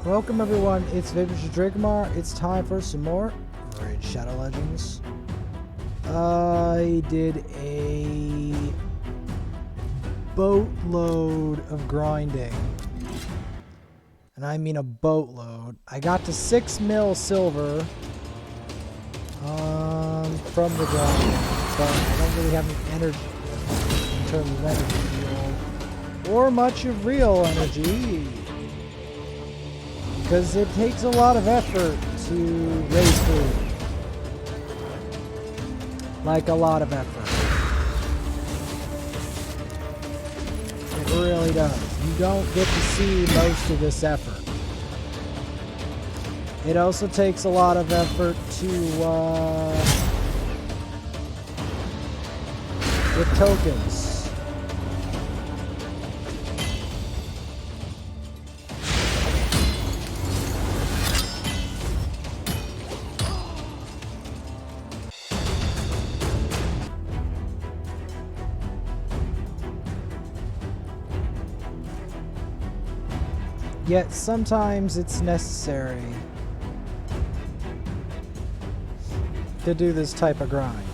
Welcome everyone, it's Vapor Dragomar. It's time for some more Raid Shadow Legends. I did a boatload of grinding. And I mean a boatload. I got to 6 mil silver from the grinding, but I don't really have any energy in terms of energy field, or much of real energy. Because it takes a lot of effort to raise food. Like a lot of effort. It really does. You don't get to see most of this effort. It also takes a lot of effort to get tokens. Yet sometimes it's necessary to do this type of grind.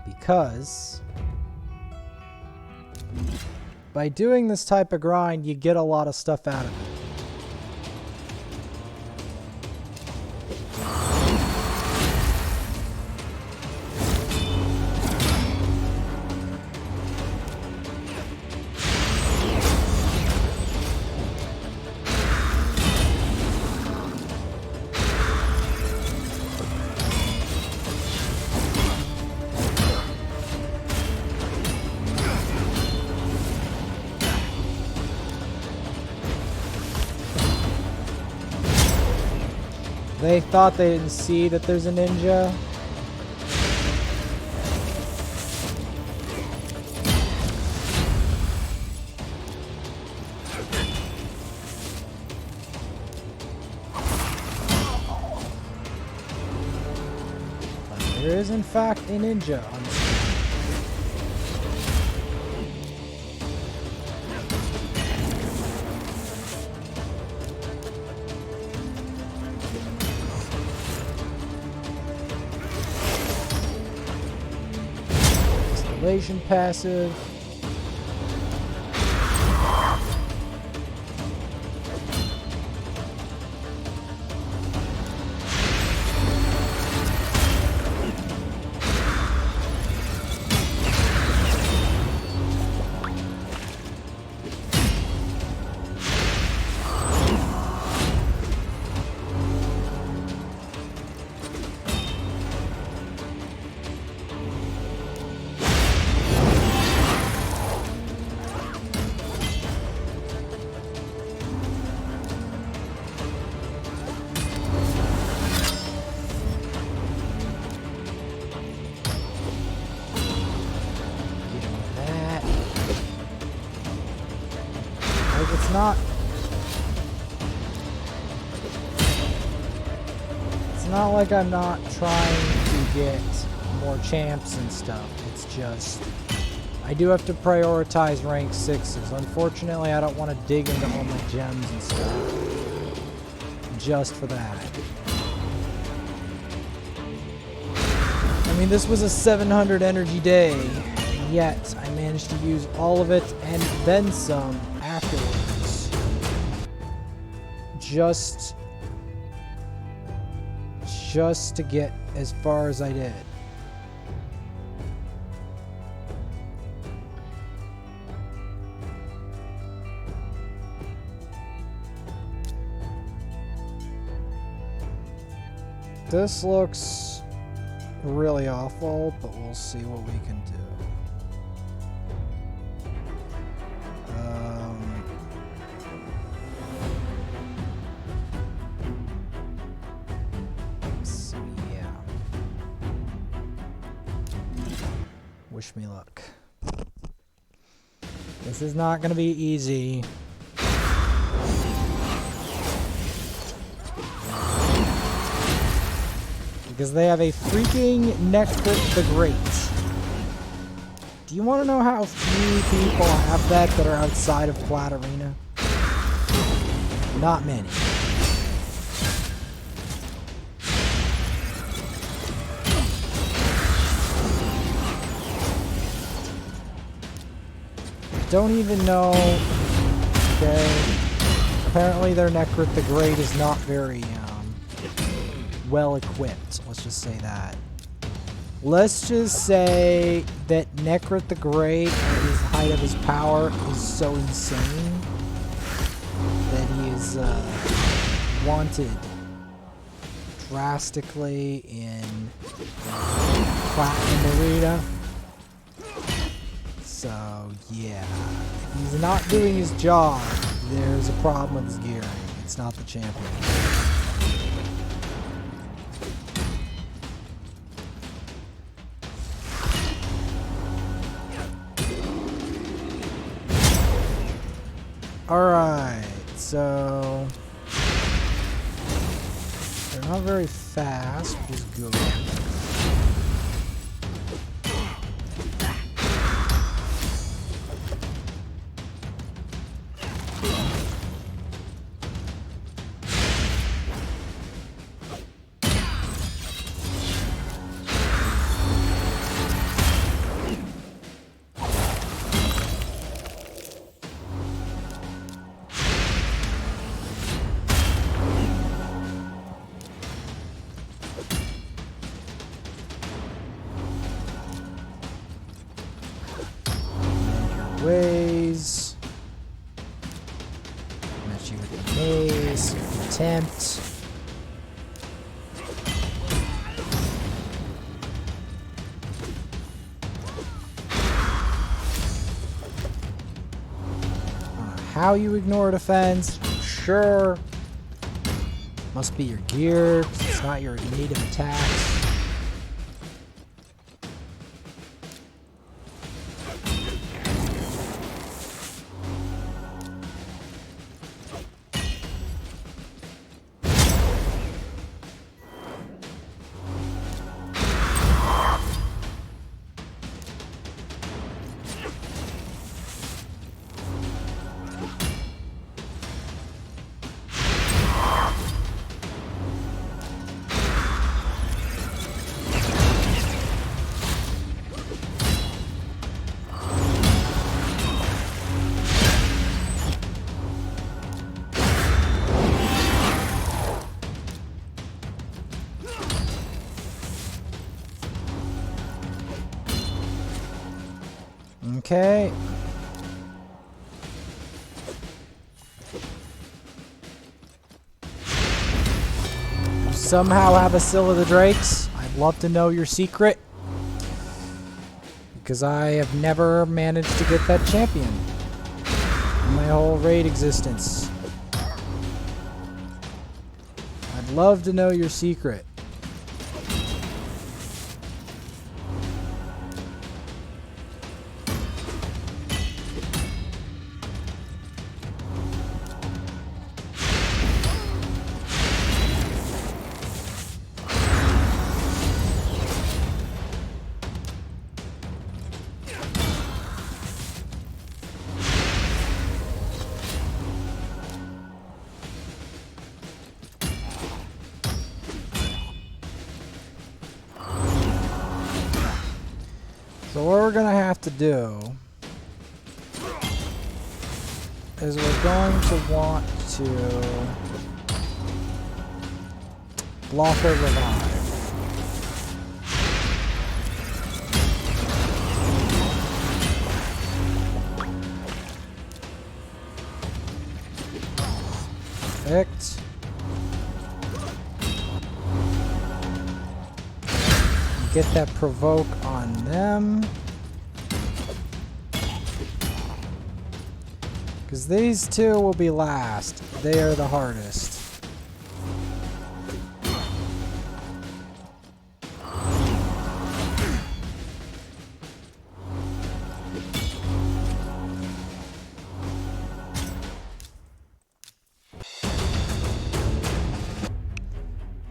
Because by doing this type of grind, you get a lot of stuff out of it. They thought they didn't see that there's a ninja. But there is in fact a ninja on the screen. Passive. It's not like I'm not trying to get more champs and stuff. It's just I do have to prioritize rank 6s. Unfortunately, I don't want to dig into all my gems and stuff just for that. I mean, this was a 700 energy day, and yet I managed to use all of it and then some afterwards. Just to get as far as I did. This looks really awful, but we'll see what we can do. Wish me luck. This is not going to be easy. Because they have a freaking Necrit the Great. Do you want to know how few people have that are outside of Plat Arena? Not many. Don't even know. Okay. Apparently their Necrit the Great is not very well equipped. Let's just say that. Let's just say that Necrit the Great, at his height of his power, is so insane that he is wanted drastically in Platinum Arena. So, yeah. If he's not doing his job, there's a problem with his gearing. It's not the champion. Alright, so they're not very fast, which is good. Ways. Match you with the maze. Contempt. How you ignore defense? Sure. Must be your gear, 'cause it's not your native attacks. Okay. You somehow have a Scylla the Drakes. I'd love to know your secret. Because I have never managed to get that champion in my whole raid existence. I'd love to know your secret. So what we're gonna have to do is we're going to want to block or revive. Perfect. Get that provoke on them. Because these two will be last. They are the hardest.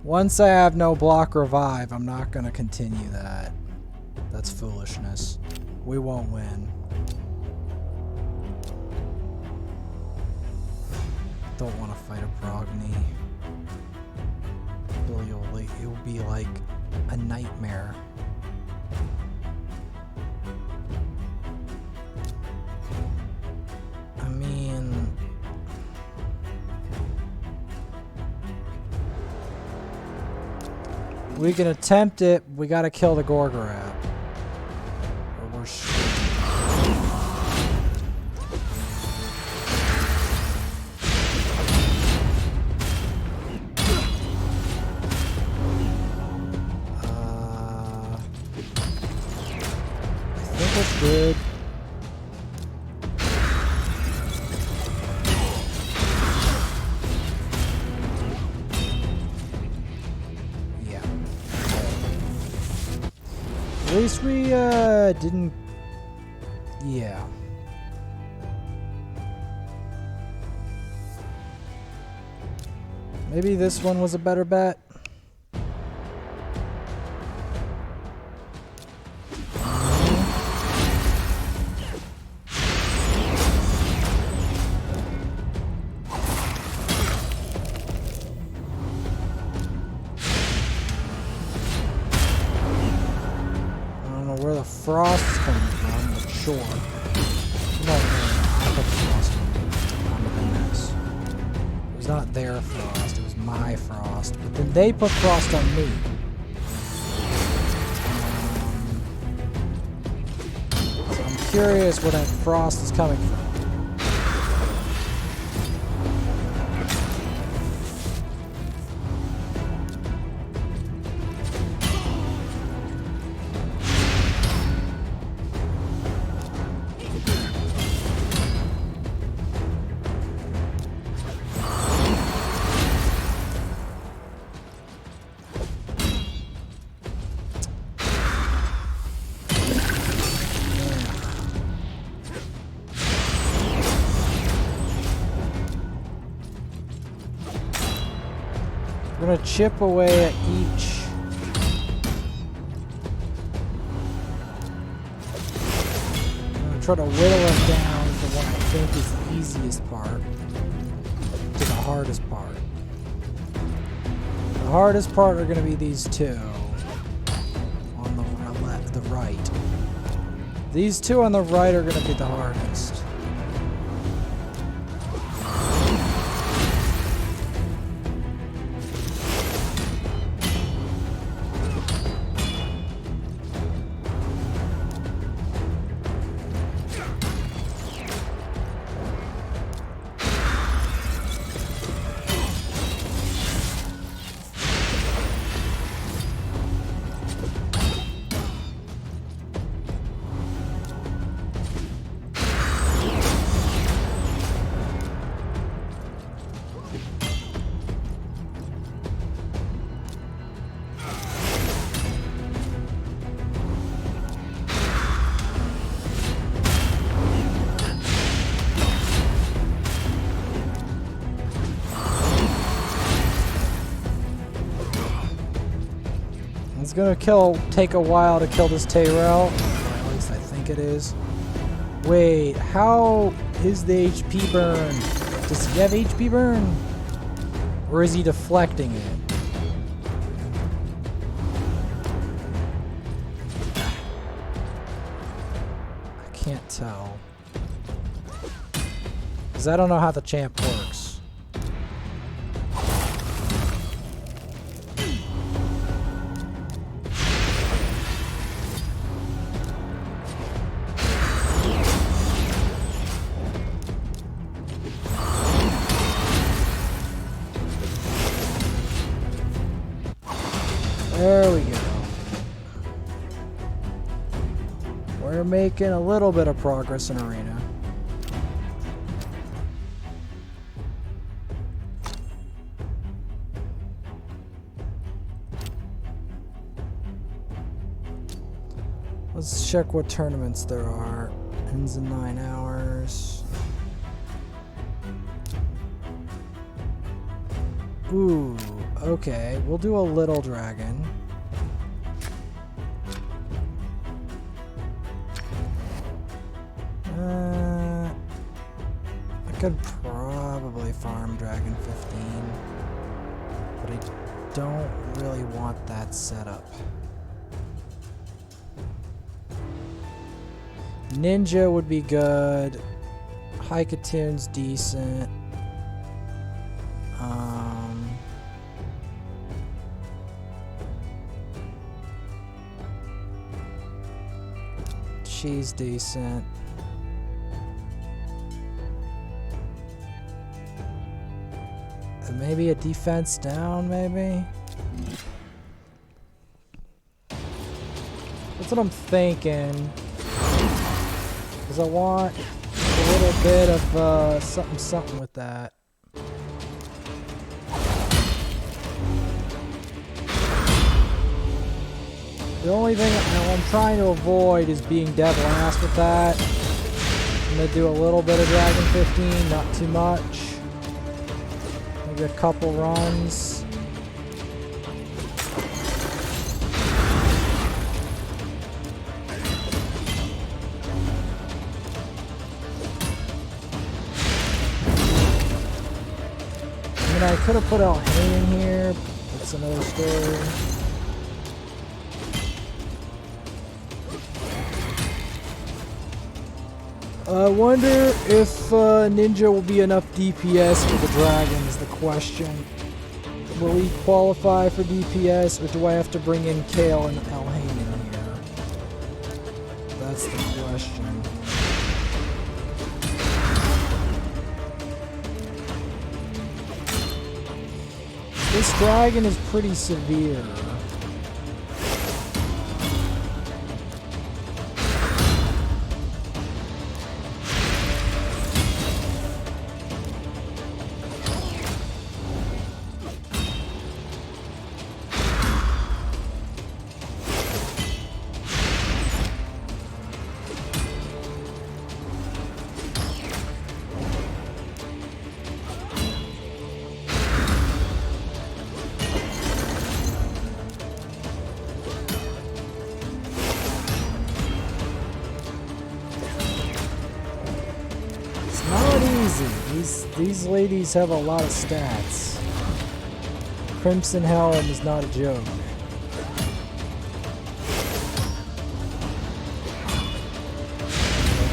Once I have no block revive, I'm not going to continue that. That's foolishness. We won't win. Don't want to fight a Progny. It will be like a nightmare. I mean, we can attempt it. We gotta kill the Gorgorab. Or we're screwed. I think it's good. At least we didn't. Yeah. Maybe this one was a better bet. Where the frost is coming from, but sure. No, I put frost on the mess. It was not their frost, it was my frost. But then they put frost on me. So I'm curious where that frost is coming from. We're gonna chip away at each. I'm gonna try to whittle it down to what I think is the easiest part to the hardest part. The hardest part are gonna be these two on the left, the right. These two on the right are gonna be the hardest. It's gonna take a while to kill this Tyrell. At least I think it is. Wait, how is the HP burn? Does he have HP burn? Or is he deflecting it? I can't tell. Because I don't know how the champ works. There we go. We're making a little bit of progress in arena. Let's check what tournaments there are. Ends in 9 hours. Ooh, okay. We'll do a little dragon. I could probably farm Dragon 15, but I don't really want that setup. Ninja would be good. Haikatoon's decent. She's decent. And maybe a defense down, maybe? That's what I'm thinking. Because I want a little bit of something with that. The only thing I'm trying to avoid is being devil ass with that. I'm going to do a little bit of Dragon 15, not too much. Maybe a couple runs. I mean, I could have put Alhain in here. That's another story. I wonder if Ninja will be enough DPS for the dragon is the question. Will he qualify for DPS, or do I have to bring in Kale and Alhain in here? That's the question. This dragon is pretty severe. These ladies have a lot of stats. Crimson Helm is not a joke.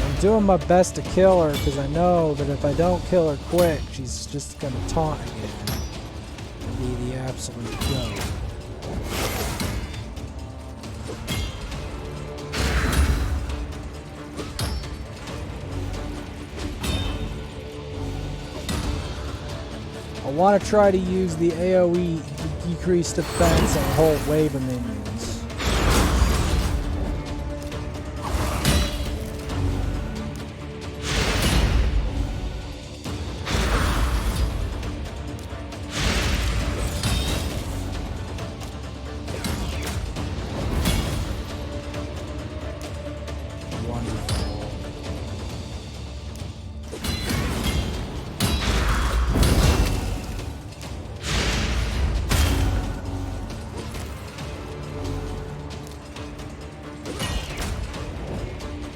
I'm doing my best to kill her because I know that if I don't kill her quick, she's just gonna taunt again and be the absolute goat. I want to try to use the AoE to decrease defense on a whole wave of minions.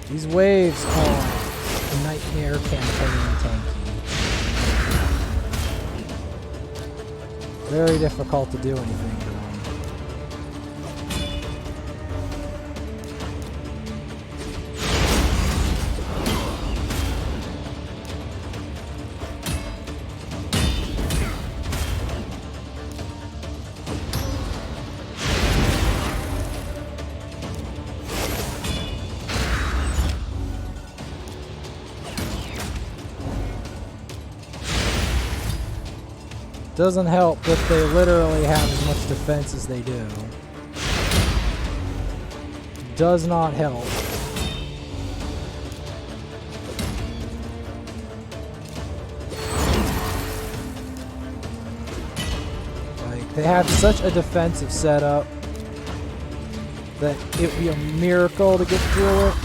These waves are nightmare campaign tanky. Very difficult to do anything to them. Doesn't help that they literally have as much defense as they do. Does not help. Like, they have such a defensive setup that it would be a miracle to get through it.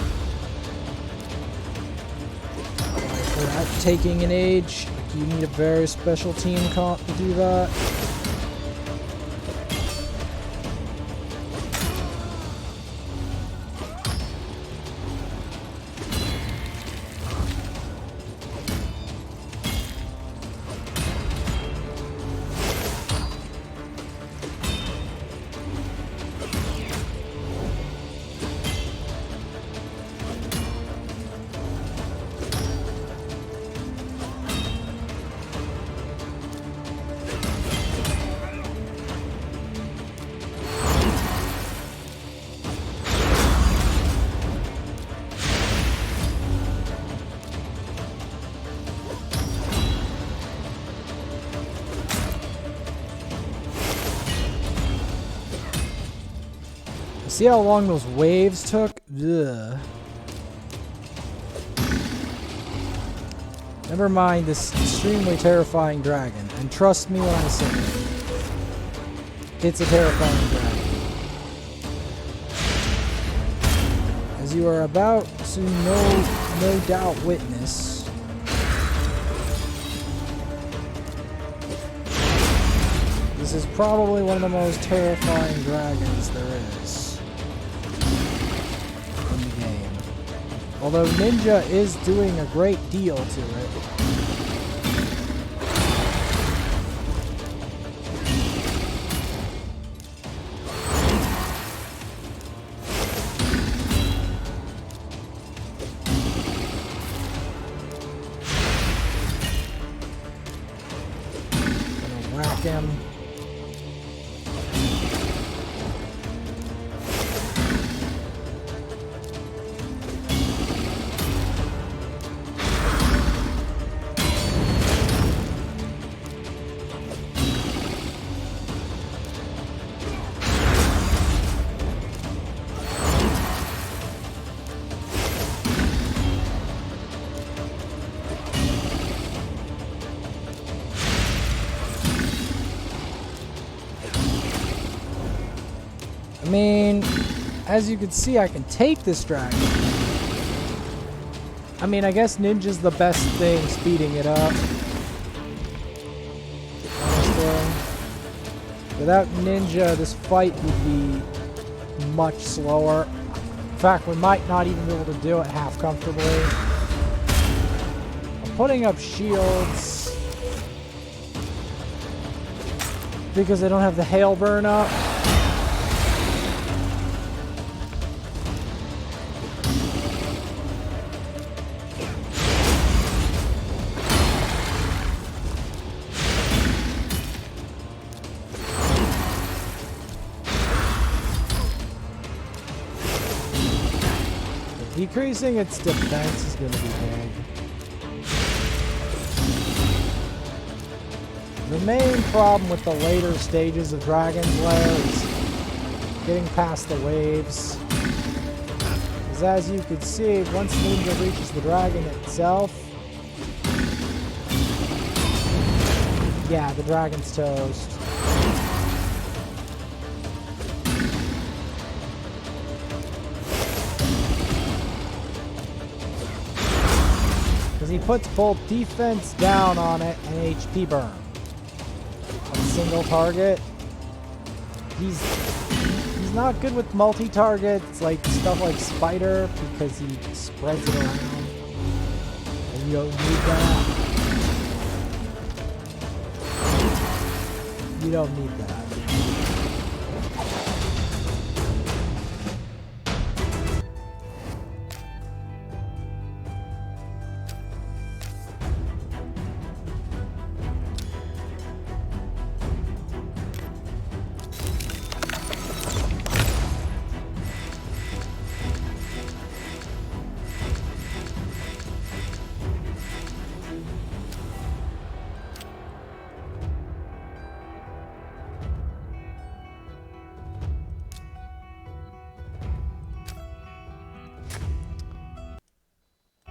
Like, without taking an age. You need a very special team comp to do that. See how long those waves took? Ugh. Never mind this extremely terrifying dragon. And trust me when I say it. It's a terrifying dragon. As you are about to no doubt witness, this is probably one of the most terrifying dragons there is in the game. Although Ninja is doing a great deal to it. Gonna whack him. I mean, as you can see, I can take this dragon. I mean, I guess Ninja's the best thing speeding it up. Honestly. Without Ninja, this fight would be much slower. In fact, we might not even be able to do it half comfortably. I'm putting up shields because I don't have the hail burn up. Decreasing its defense is going to be big. The main problem with the later stages of Dragon's Lair is getting past the waves. Because as you can see, once Ninja reaches the dragon itself, yeah, the dragon's toast. Because he puts both defense down on it and HP burn. On a single target. He's not good with multi-targets, like stuff like Spider, because he spreads it around. And you don't need that. You don't need that.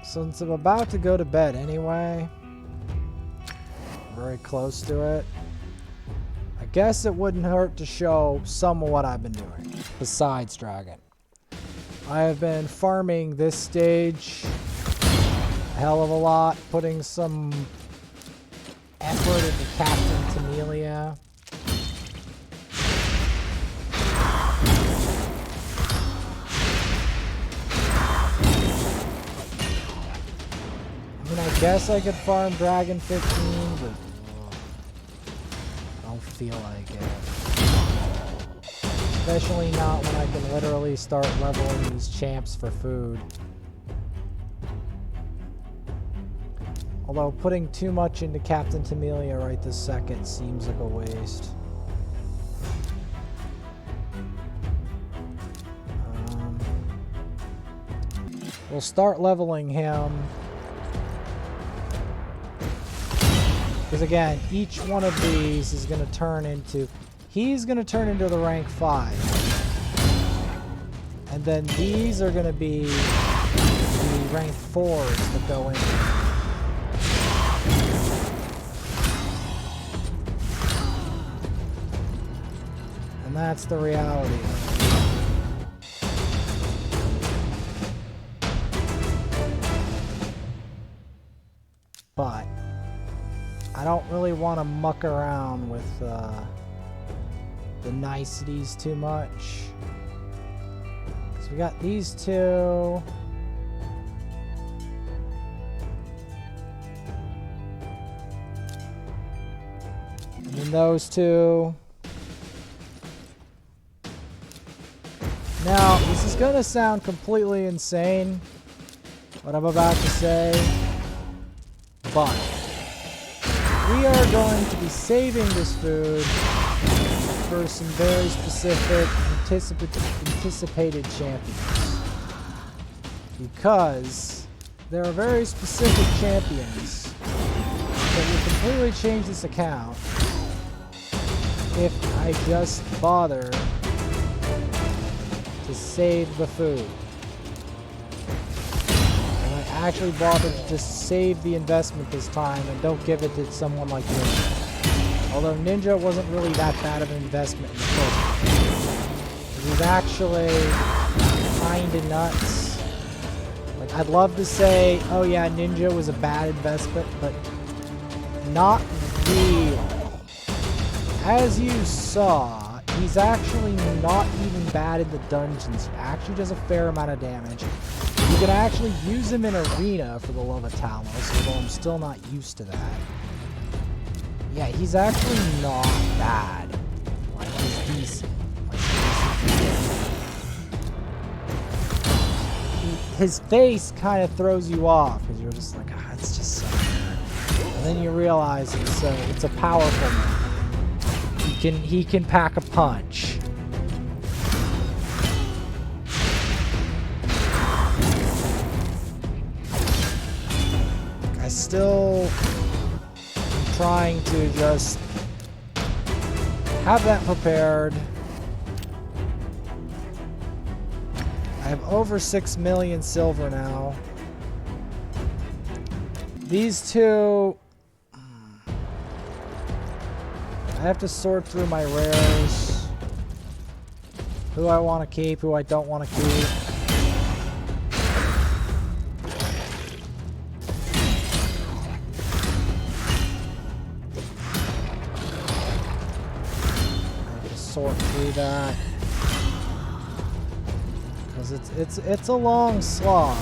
Since I'm about to go to bed anyway, very close to it, I guess it wouldn't hurt to show some of what I've been doing, besides Dragon. I have been farming this stage a hell of a lot, putting some effort into Captain Tamelia. I guess I could farm Dragon 15, but I don't feel like it. Especially not when I can literally start leveling these champs for food. Although putting too much into Captain Tamelia right this second seems like a waste. We'll start leveling him. Because again, each one of these is going to turn into... He's going to turn into the rank 5. And then these are going to be the rank 4s that go in. And that's the reality of it. But I don't really want to muck around with the niceties too much. So we got these two. And then those two. Now, this is going to sound completely insane, what I'm about to say, but we are going to be saving this food for some very specific anticipated champions. Because there are very specific champions that will completely change this account if I just bother to save the food. And I actually bother to just save the investment this time and don't give it to someone like Ninja. Although Ninja wasn't really that bad of an investment in the first place. It was actually kinda nuts. Like, I'd love to say, oh yeah, Ninja was a bad investment, but not really. As you saw, he's actually not even bad in the dungeons. He actually does a fair amount of damage. You can actually use him in Arena, for the love of Talos, although I'm still not used to that. Yeah, he's actually not bad. Like, he's decent. His face kind of throws you off, because you're just like, ah, it's just so weird. And then you realize it's a powerful man. He can pack a punch. I still am trying to just have that prepared. I have over 6 million silver now. These two, I have to sort through my rares. Who I want to keep, who I don't want to keep. I have to sort through that. Because it's a long slog.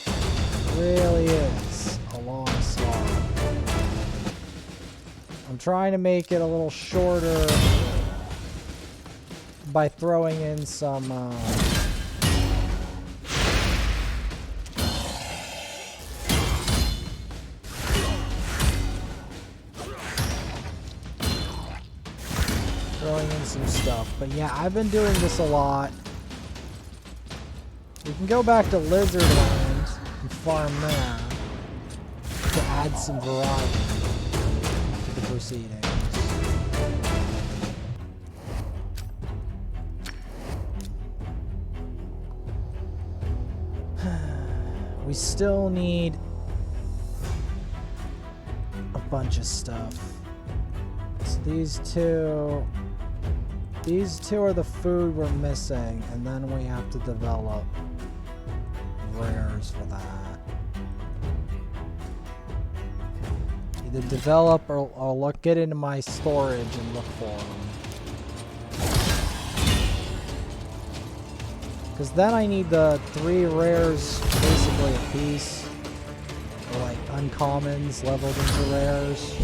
It really is a long slog. I'm trying to make it a little shorter by throwing in some stuff. But yeah, I've been doing this a lot. We can go back to Lizard Land and farm there to add some variety to the proceedings. We still need a bunch of stuff. So these two are the food we're missing, and then we have to develop rares for that. Either develop or get into my storage and look for them. Because then I need the 3 rares basically a piece. Or like uncommons leveled into rares.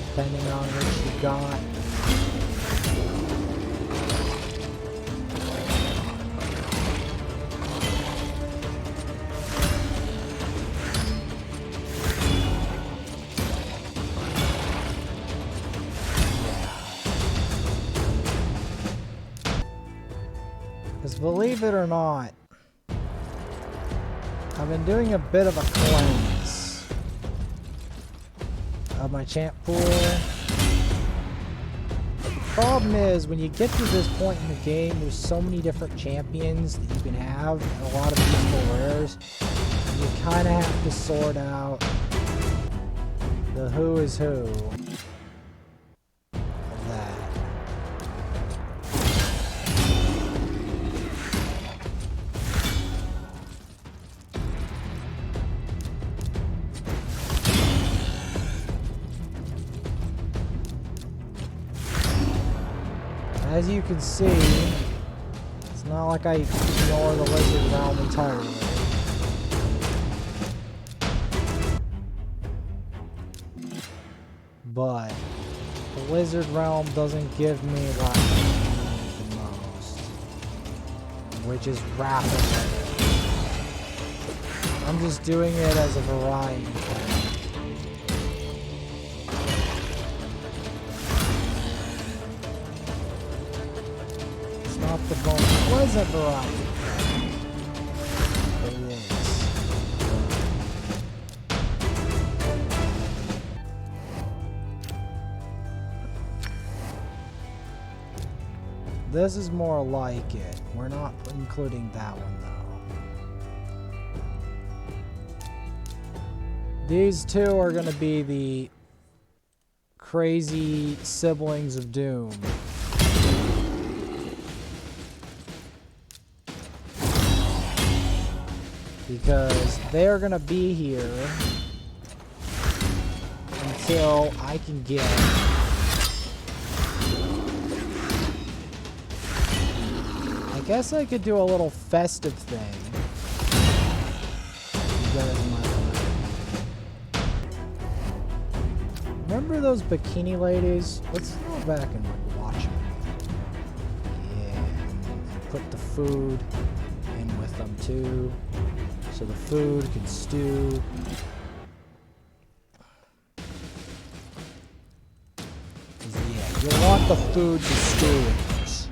Depending on which you got. Believe it or not, I've been doing a bit of a cleanse of my champ pool. The problem is, when you get to this point in the game, there's so many different champions that you can have, and a lot of useful rares. You kind of have to sort out the who is who of that. As you can see, it's not like I ignore the lizard realm entirely. But the lizard realm doesn't give me what I need the most, which is rapid. I'm just doing it as a variety thing. It's not the most pleasant variety. It is. This is more like it. We're not including that one though. These two are going to be the crazy siblings of doom. Because they're going to be here until I can get I guess I could do a little festive thing. You guys might like. Remember those bikini ladies? Let's go back and watch them. Yeah, and put the food in with them too, so the food can stew. Yeah, you want the food to stew in this.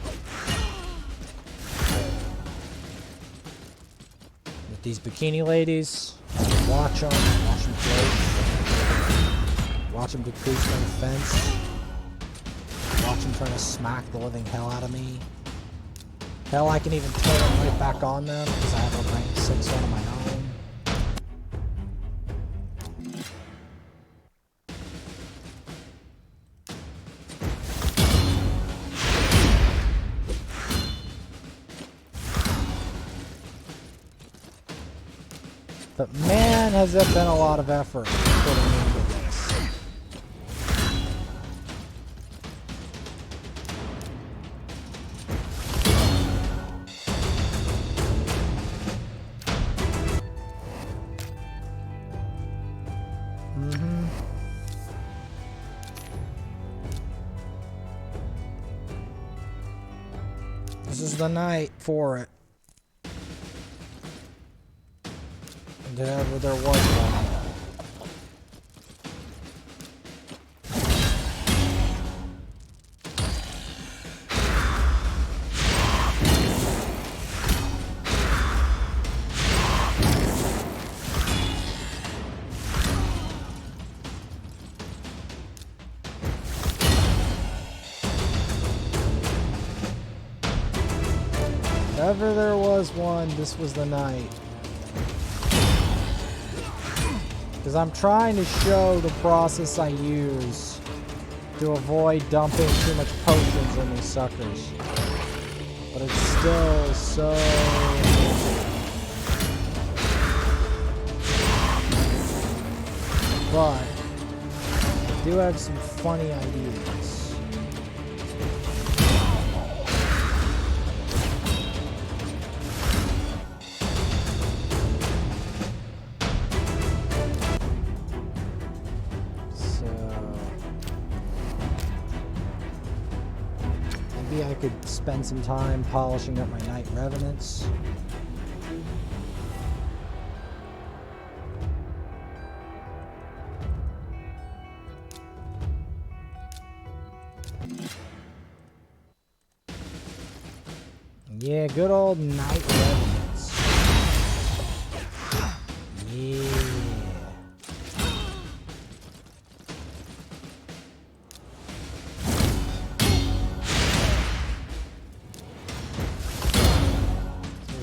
These bikini ladies, watch them float, watch them get creased on the fence, watch them trying to smack the living hell out of me. Hell, I can even turn them right back on them because I have a rank 6 one of my own. But man, has it been a lot of effort putting into this. This is the night for it. Whenever there was one. If ever there was one, this was the night. Because I'm trying to show the process I use to avoid dumping too much potions in these suckers. But it's still so... But I do have some funny ideas. I could spend some time polishing up my Night Revenants. Yeah, good old Night Revenants. Yeah.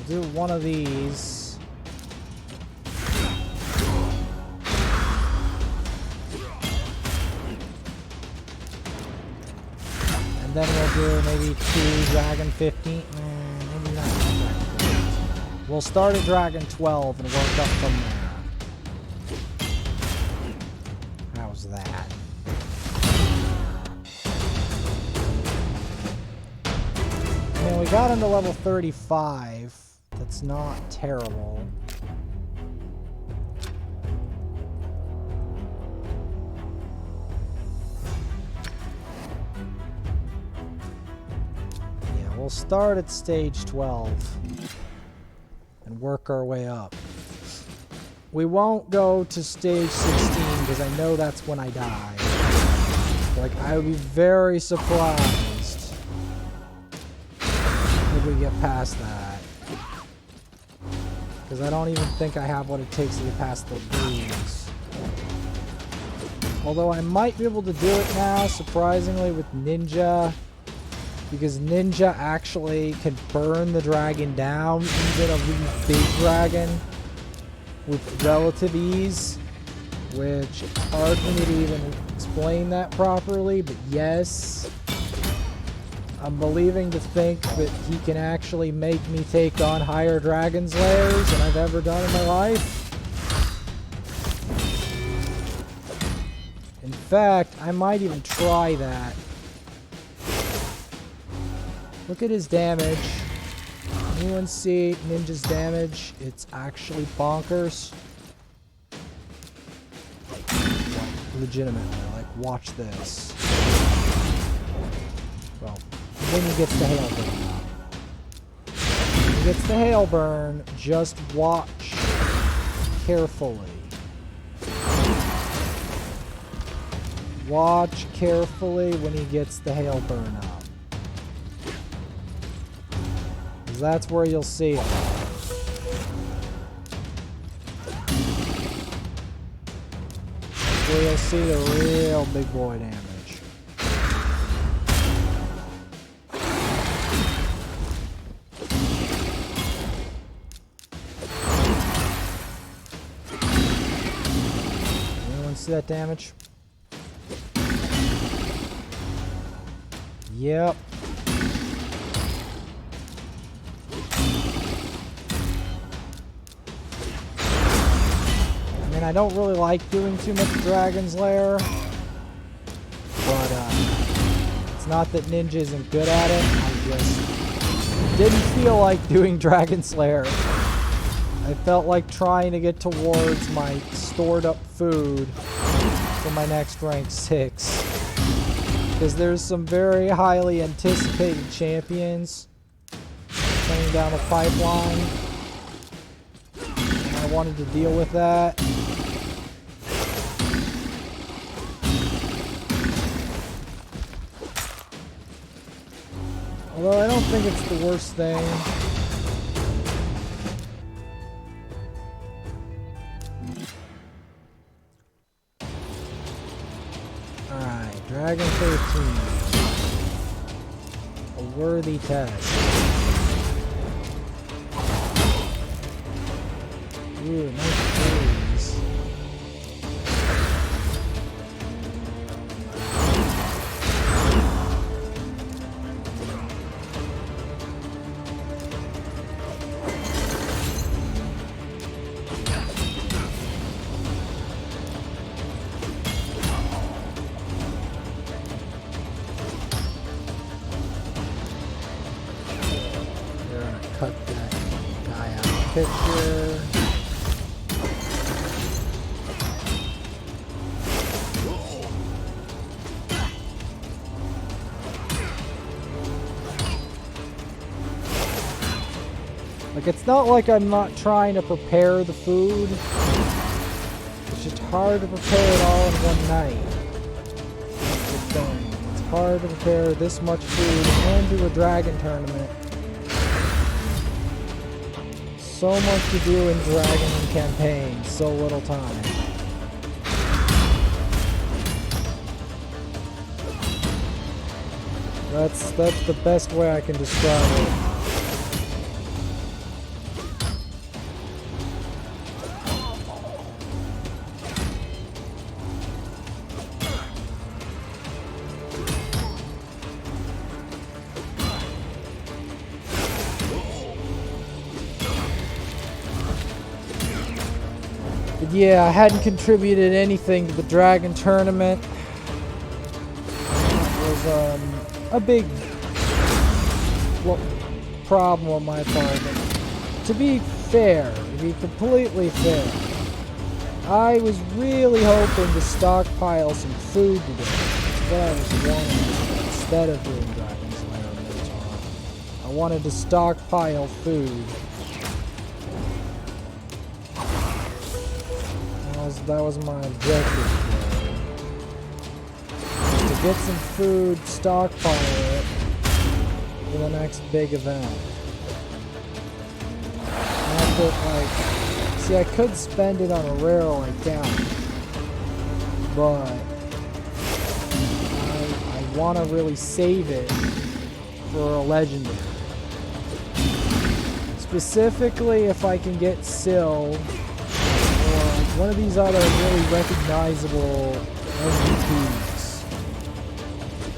do one of these. And then we'll do maybe 2 Dragon 15. Maybe not. We'll start at Dragon 12 and work up from there. How's that? I mean, we got into level 35. That's not terrible. Yeah, we'll start at stage 12 and work our way up. We won't go to stage 16 because I know that's when I die. Like, I would be very surprised if we get past that. Because I don't even think I have what it takes to get past the booze. Although I might be able to do it now, surprisingly, with Ninja. Because Ninja actually can burn the dragon down, even a really big dragon, with relative ease. Which, it's hard for me to even explain that properly, but yes. I'm believing to think that he can actually make me take on higher dragon slayers than I've ever done in my life. In fact, I might even try that. Look at his damage. Anyone see Ninja's damage? It's actually bonkers. Like, legitimately, like, watch this. Well, then he gets the hail burn. When he gets the hail burn, just watch carefully. Watch carefully when he gets the hail burn up. Because that's where you'll see it. That's where you'll see the real big boy damage. See that damage? Yep. I mean, I don't really like doing too much Dragon's Lair, but it's not that Ninja isn't good at it. I just didn't feel like doing Dragon's Lair. I felt like trying to get towards my stored up food for my next rank 6. Because there's some very highly anticipated champions coming down the pipeline. And I wanted to deal with that. Although I don't think it's the worst thing. Dragon 13. A worthy test. Ooh, nice freeze. Cut that guy out of the picture. Like, it's not like I'm not trying to prepare the food. It's just hard to prepare it all in one night. That's the thing. It's hard to prepare this much food and do a dragon tournament. So much to do in Dragon campaign, so little time. That's the best way I can describe it. But yeah, I hadn't contributed anything to the Dragon Tournament. It was a big problem on my part. But to be fair, to be completely fair, I was really hoping to stockpile some food today. That's what I was wanting instead of doing Dragon's Lair or Minotaur. I wanted to stockpile food. That was my objective today. To get some food, stockpile it for the next big event. Not that, like, see, I could spend it on a rare like that, but I want to really save it for a legendary. Specifically, if I can get Syl or one of these other really recognizable MVPs.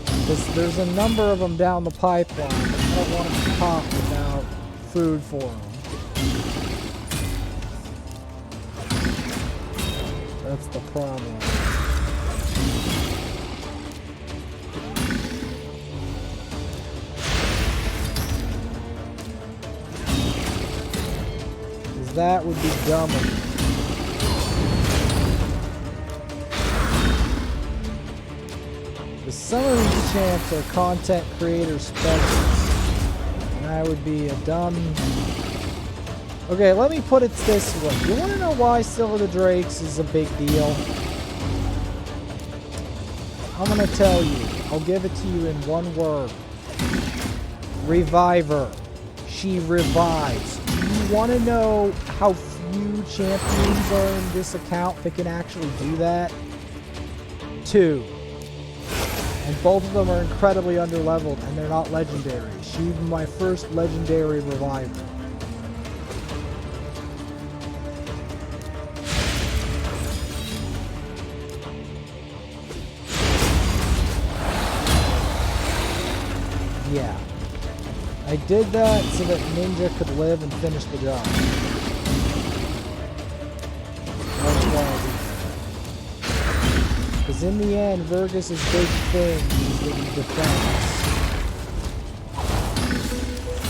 Because there's a number of them down the pipeline. I don't want them to pop without food for them. That's the problem. Because that would be dumber. Some of these champs are content creator specialists, and I would be a dumb... Okay, let me put it this way. You want to know why Syl of the Drakes is a big deal? I'm going to tell you. I'll give it to you in one word. Reviver. She revives. Do you want to know how few champions are in this account that can actually do that? 2. And both of them are incredibly underleveled, and they're not legendary. She's my first legendary reviver. Yeah. I did that so that Ninja could live and finish the job. That's why I did that. Because in the end, Vergus' big thing is that he defends.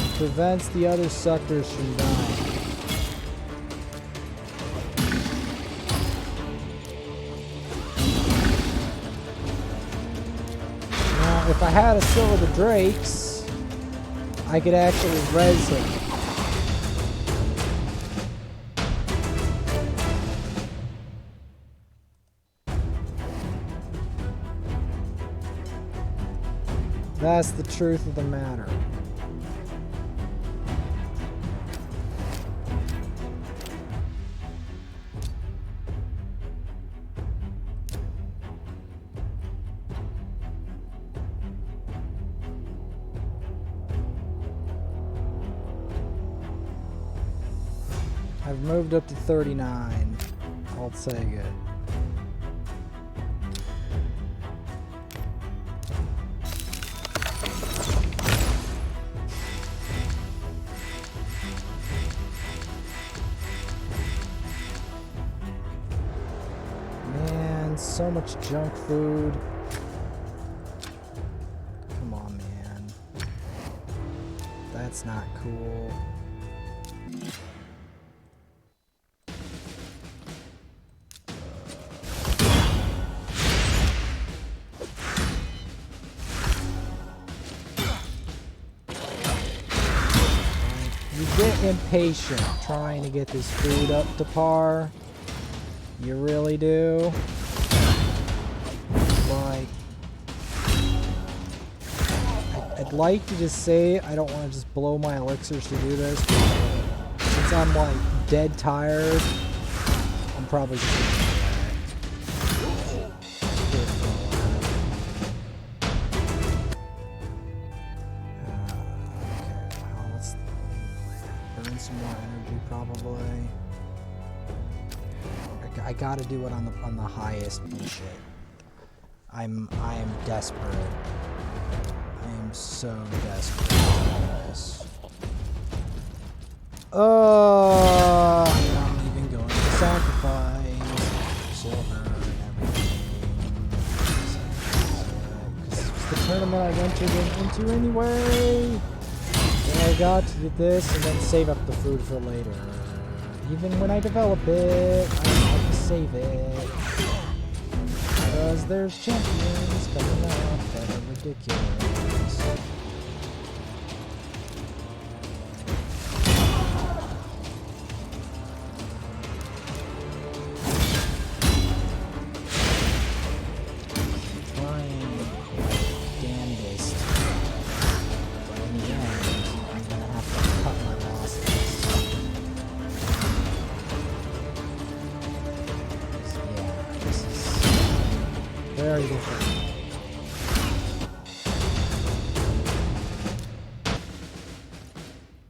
He prevents the other suckers from dying. Now, if I had a Syl of the Drakes, I could actually res him. That's the truth of the matter. I've moved up to 39. I'll take it. So much junk food. Come on, man. That's not cool. You get impatient trying to get this food up to par. You really do. Like, I'd like to just say I don't want to just blow my elixirs to do this, but since I'm like dead tired, I'm probably just gonna do that. Okay, well, let's burn some more energy probably. I gotta do it on the highest bullshit. I am desperate. I am so desperate for this. I'm not even going to sacrifice. tournament I entered into anyway. And I got to do this and then save up the food for later. Even when I develop it, I have to save it. Because there's champions coming up that are ridiculous. Very different.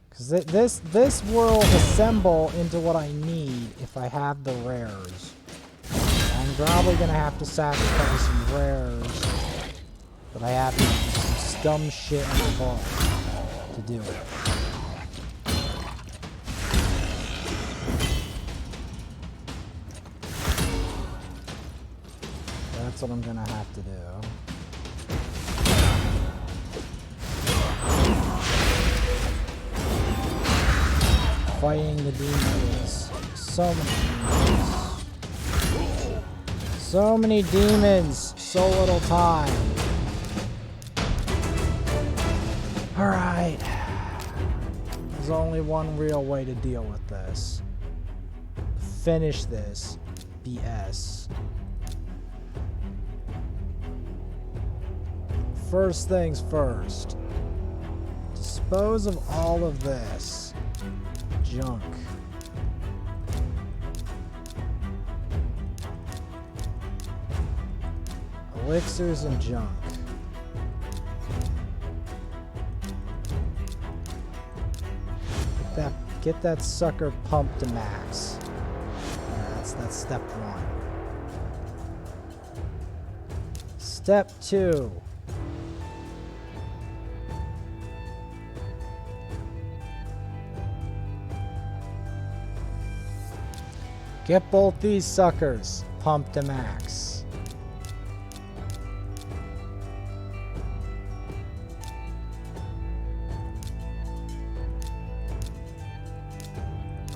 Because this will assemble into what I need if I have the rares. I'm probably gonna have to sacrifice some rares, but I have some dumb shit in the vault to do it. That's what I'm gonna have to do. Fighting the demons. So many demons. So many demons. So little time. Alright. There's only one real way to deal with this. Finish this BS. First things first. Dispose of all of this junk. Elixirs and junk. Get that sucker pumped to max. That's step one. Step two. Get both these suckers pumped to max.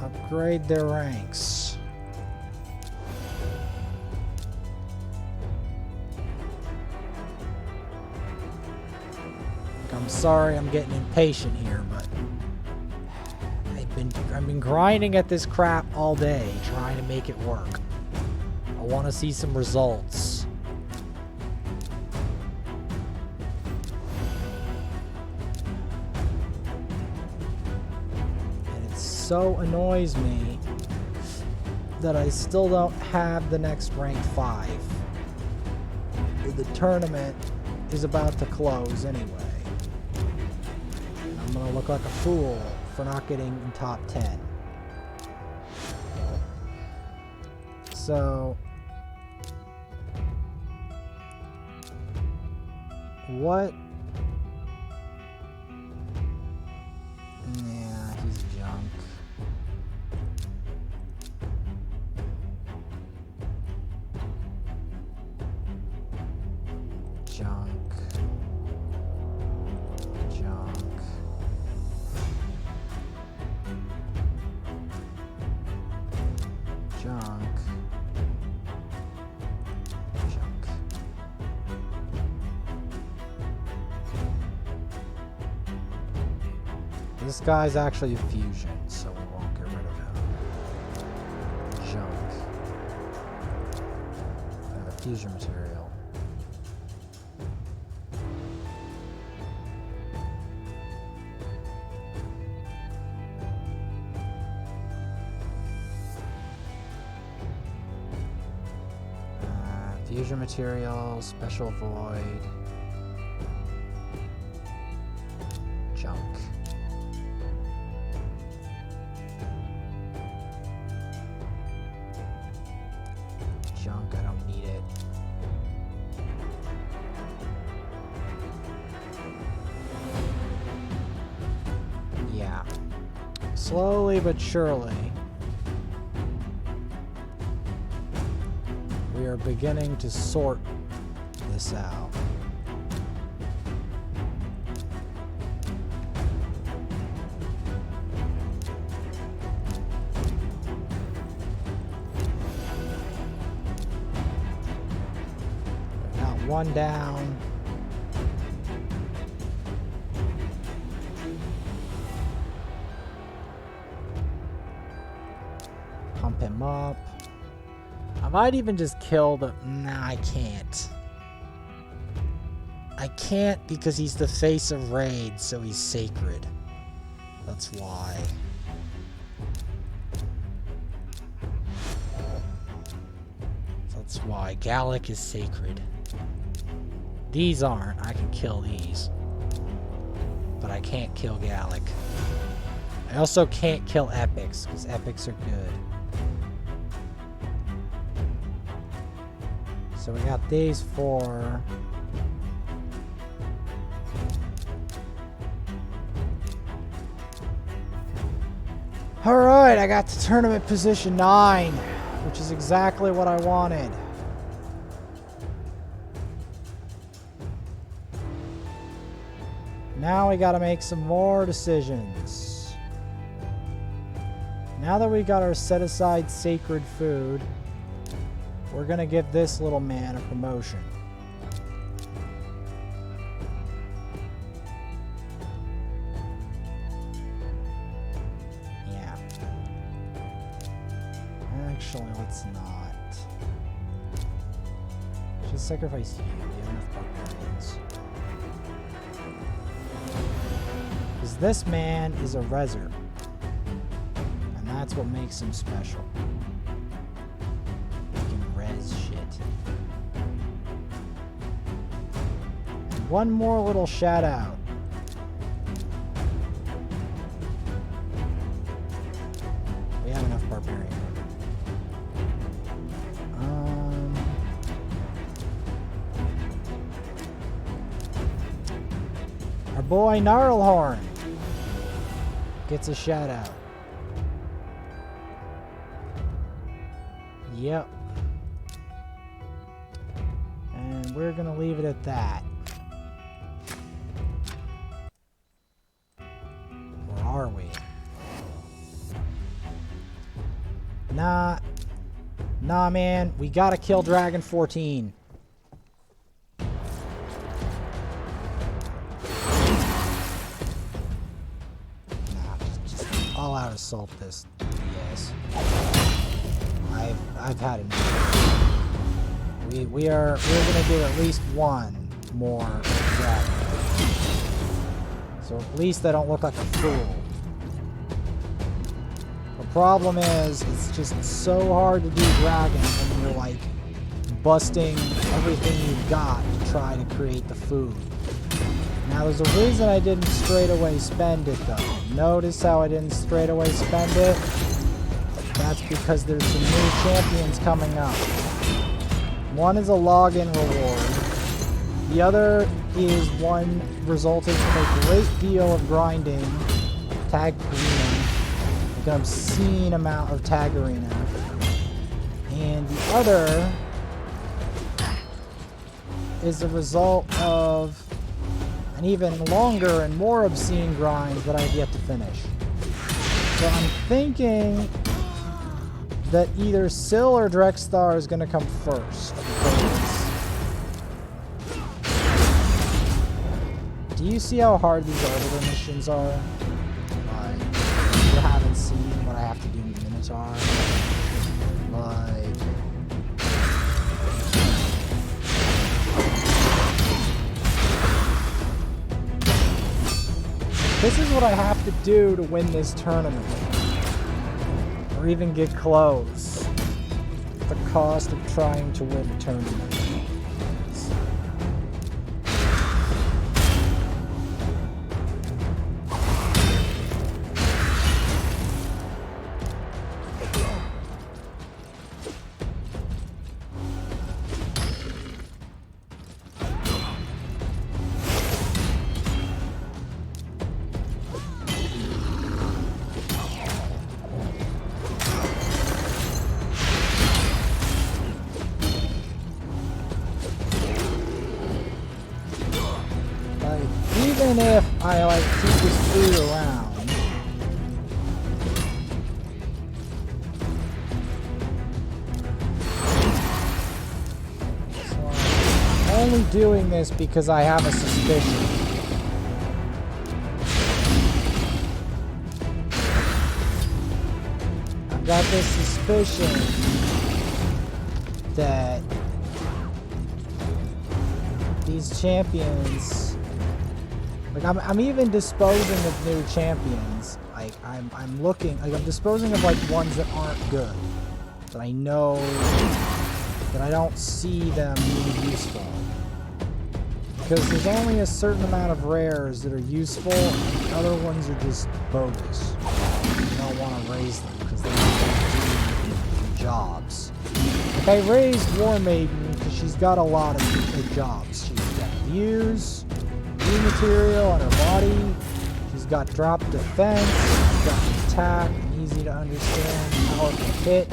Upgrade their ranks. I'm sorry I'm getting impatient here, but I've been grinding at this crap all day, trying to make it work. I want to see some results. And it so annoys me that I still don't have the next rank 5. The tournament is about to close anyway. And I'm gonna look like a fool for not getting in top 10. So what? Yeah, he's junk. Junk. Junk. Junk. Junk. This guy's actually a fusion, so we won't get rid of him. Junk. Fusion material. Fusion material, special void, junk. Junk, I don't need it. Yeah. Slowly but surely, we are beginning to sort this out. one down. Pump him up. I might even just kill the... Nah, I can't. I can't because he's the face of Raid, so he's sacred. That's why. That's why. Gallic is sacred. These aren't. I can kill these. But I can't kill Gallic. I also can't kill epics, because epics are good. So we got these four. Alright, I got to tournament position 9, which is exactly what I wanted. Now we gotta make some more decisions. Now that we got our set aside sacred food, we're gonna give this little man a promotion. Yeah. Actually, let's not. Just sacrifice you. We have enough barbarians. Because this man is a reser. And that's what makes him special. Shit. And one more little shout out. We have enough barbarian. Our boy Gnarlhorn gets a shout out. Yep. We're gonna leave it at that. Or are we? Nah, man. We gotta kill Dragon 14. Nah, just all out assault this. Yes. I've had enough. We're gonna do at least one more dragon. So at least I don't look like a fool. The problem is, it's just so hard to do dragons when you're like busting everything you've got to try to create the food. Now there's a reason I didn't straight away spend it though. Notice how I didn't straight away spend it? That's because there's some new champions coming up. One is a login reward. The other is one resulting from a great deal of grinding, tag arena, like an obscene amount of tag arena. And the other is a result of an even longer and more obscene grind that I have yet to finish. So I'm thinking that either Syl or Drexthar is going to come first. Do you see how hard these arbiter missions are? Like, you haven't seen what I have to do in Minotaur. Like, this is what I have to do to win this tournament. Or even get close. The cost of trying to win a tournament. Even if I like keep this food around, so I'm only doing this because I have a suspicion. I've got this suspicion that these champions, like I'm even disposing of new champions. Like I'm looking, like I'm disposing of like ones that aren't good, that I know that I don't see them being useful. Because there's only a certain amount of rares that are useful, and the other ones are just bogus. You don't want to raise them because they don't do jobs. Like I raised War Maiden because she's got a lot of good jobs. She's got views, view material on her body, she's got drop defense, she's got attack, and easy to understand, powerful hit.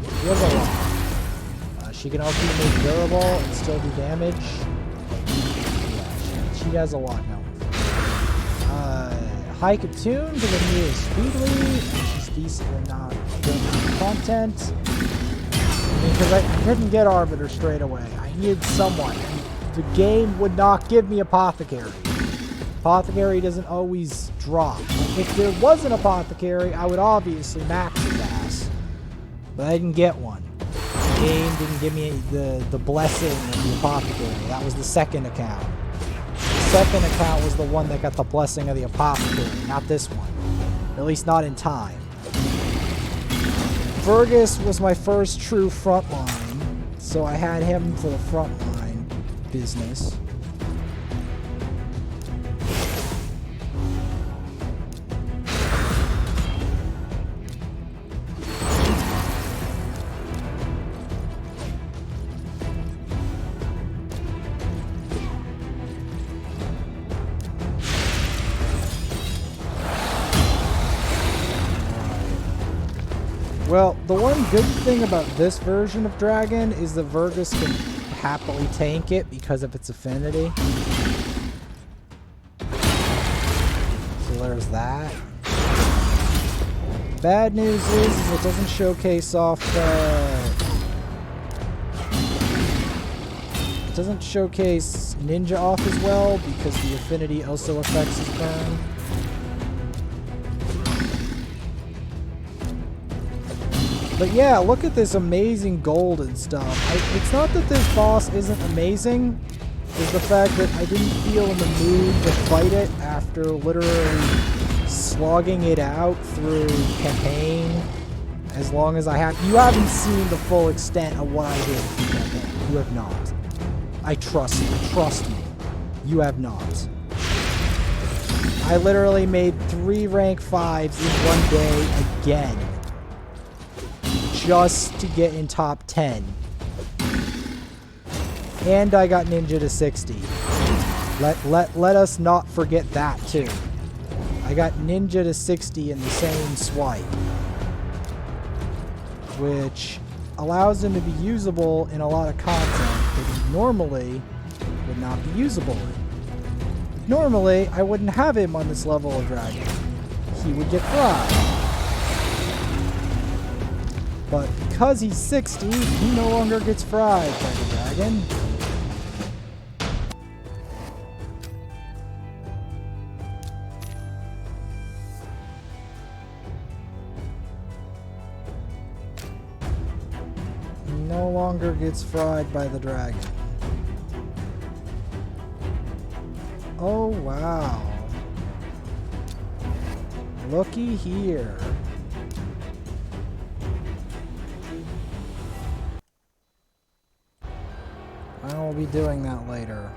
She has a lot. She can also be made durable and still do damage. Yeah, she has a lot going for her. High Cocoon to the newest Speedly. She's decent and not good content. Because I couldn't get Arbiter straight away. I needed someone. And the game would not give me Apothecary. Apothecary doesn't always drop. If there was an Apothecary, I would obviously max his ass. But I didn't get one. The game didn't give me the blessing of the Apothecary. That was the second account. The second account was the one that got the blessing of the Apothecary, not this one. At least not in time. Fergus was my first true frontline, so I had him for the frontline business. Well, the one good thing about this version of Dragon is that Vergus can happily tank it because of its affinity. So there's that. Bad news is it doesn't showcase off it doesn't showcase Ninja off as well because the affinity also affects his burn. But yeah, look at this amazing gold and stuff. It's not that this boss isn't amazing. It's the fact that I didn't feel in the mood to fight it after literally slogging it out through campaign as long as I have. You haven't seen the full extent of what I did through campaign. You have not. I trust you. Trust me. You have not. I literally made 3 rank 5s in one day again. Just to get in top 10. And I got Ninja to 60. Let us not forget that too. I got Ninja to 60 in the same swipe. Which allows him to be usable in a lot of content that he normally would not be usable in. Normally, I wouldn't have him on this level of dragon. He would get fried. But because he's 60, he no longer gets fried by the dragon. He no longer gets fried by the dragon. Oh, wow. Looky here. I will be doing that later.